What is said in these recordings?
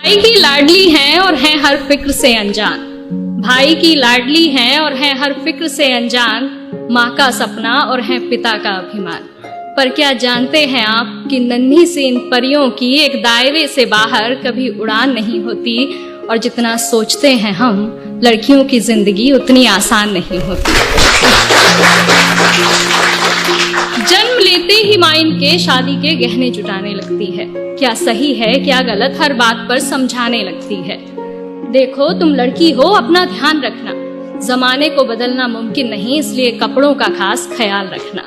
भाई की लाडली हैं और हैं हर फिक्र से अनजान। भाई की लाडली हैं और हैं हर फिक्र से अनजान। माँ का सपना और हैं पिता का अभिमान। पर क्या जानते हैं आप कि नन्ही सी इन परियों की एक दायरे से बाहर कभी उड़ान नहीं होती, और जितना सोचते हैं हम, लड़कियों की जिंदगी उतनी आसान नहीं होती। जन्म लेते ही माँ इनके शादी के गहने जुटाने लगती है। क्या सही है क्या गलत हर बात पर समझाने लगती है। देखो तुम लड़की हो, अपना ध्यान रखना, जमाने को बदलना मुमकिन नहीं, इसलिए कपड़ों का खास ख्याल रखना।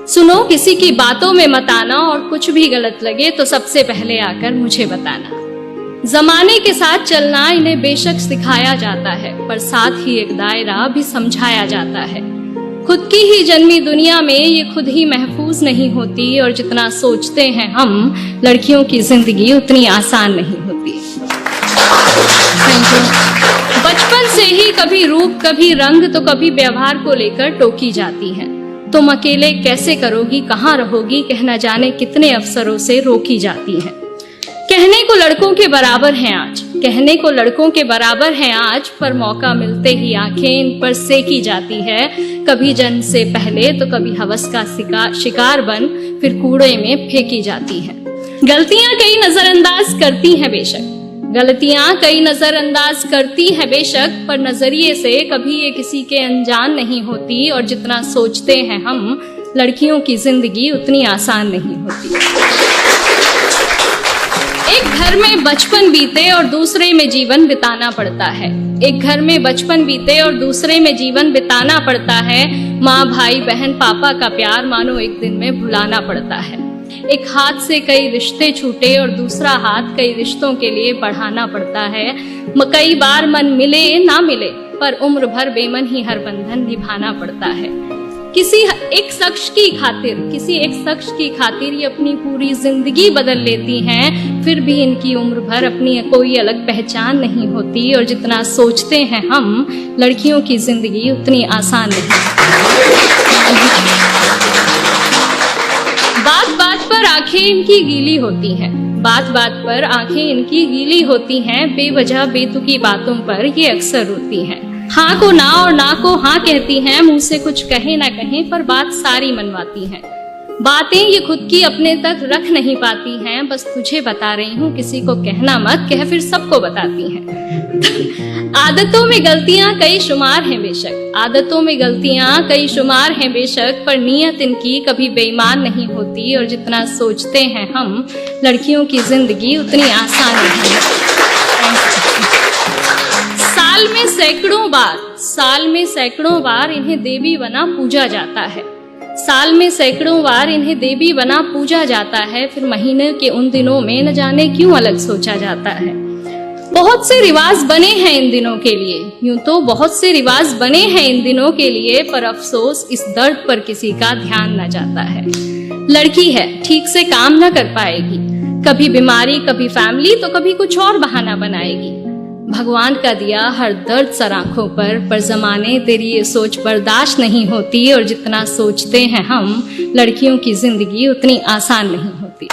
सुनो किसी की बातों में मत आना, और कुछ भी गलत लगे तो सबसे पहले आकर मुझे बताना। जमाने के साथ चलना इन्हें बेशक सिखाया जाता है, पर साथ ही एक दायरा भी समझाया जाता है। खुद की ही जन्मी दुनिया में ये खुद ही महफूज नहीं होती, और जितना सोचते हैं हम, लड़कियों की जिंदगी उतनी आसान नहीं होती। बचपन से ही कभी रूप कभी रंग तो कभी व्यवहार को लेकर टोकी जाती है। तुम अकेले कैसे करोगी, कहाँ रहोगी, कहना जाने कितने अवसरों से रोकी जाती है। कहने को लड़कों के बराबर हैं आज, कहने को लड़कों के बराबर हैं आज, पर मौका मिलते ही आंखें इन पर सेकी जाती है। कभी जन्म से पहले तो कभी हवस का शिकार बन फिर कूड़े में फेंकी जाती है। गलतियां कई नजरअंदाज करती हैं बेशक, गलतियां कई नजरअंदाज करती है बेशक, पर नजरिए से कभी ये किसी के अनजान नहीं होती, और जितना सोचते हैं हम, लड़कियों की जिंदगी उतनी आसान नहीं होती। एक घर में बचपन बीते और दूसरे में जीवन बिताना पड़ता है। एक घर में बचपन बीते और दूसरे में जीवन बिताना पड़ता है। माँ भाई बहन पापा का प्यार मानो एक दिन में भुलाना पड़ता है। एक हाथ से कई रिश्ते छूटे और दूसरा हाथ कई रिश्तों के लिए बढ़ाना पड़ता है। कई बार मन मिले ना मिले, पर उम्र भर बेमन ही हर बंधन निभाना पड़ता है। किसी एक शख्स की खातिर ये अपनी पूरी जिंदगी बदल लेती हैं, फिर भी इनकी उम्र भर अपनी कोई अलग पहचान नहीं होती, और जितना सोचते हैं हम, लड़कियों की जिंदगी उतनी आसान नहीं। बात बात पर आंखें इनकी गीली होती हैं, बात बात पर आंखें इनकी गीली होती हैं, बेवजह बेतुकी बातों पर ये अक्सर रोती हैं। हाँ को ना और ना को हाँ कहती हैं, मुंह से कुछ कहे ना कहें पर बात सारी मनवाती हैं। बातें ये खुद की अपने तक रख नहीं पाती हैं, बस तुझे बता रही हूँ, किसी को कहना मत, कह फिर सबको बताती हैं। आदतों में गलतियां कई शुमार हैं बेशक, आदतों में गलतियां कई शुमार हैं बेशक, पर नीयत इनकी कभी बेईमान नहीं होती, और जितना सोचते हैं हम, लड़कियों की जिंदगी उतनी आसान नहीं है। साल में सैकड़ों बार इन्हें देवी बना पूजा जाता है। साल में सैकड़ों बार इन्हें देवी बना पूजा जाता है, फिर महीने के उन दिनों में न जाने क्यों अलग सोचा जाता है। बहुत से रिवाज बने हैं इन दिनों के लिए, यूं तो बहुत से रिवाज बने हैं इन दिनों के लिए, पर अफसोस इस दर्द पर किसी का ध्यान न जाता है। लड़की है, ठीक से काम न कर पाएगी, कभी बीमारी कभी फैमिली तो कभी कुछ और बहाना बनाएगी। भगवान का दिया हर दर्द सर आंखों पर जमाने तेरी ये सोच बर्दाश्त नहीं होती, और जितना सोचते हैं हम, लड़कियों की जिंदगी उतनी आसान नहीं होती।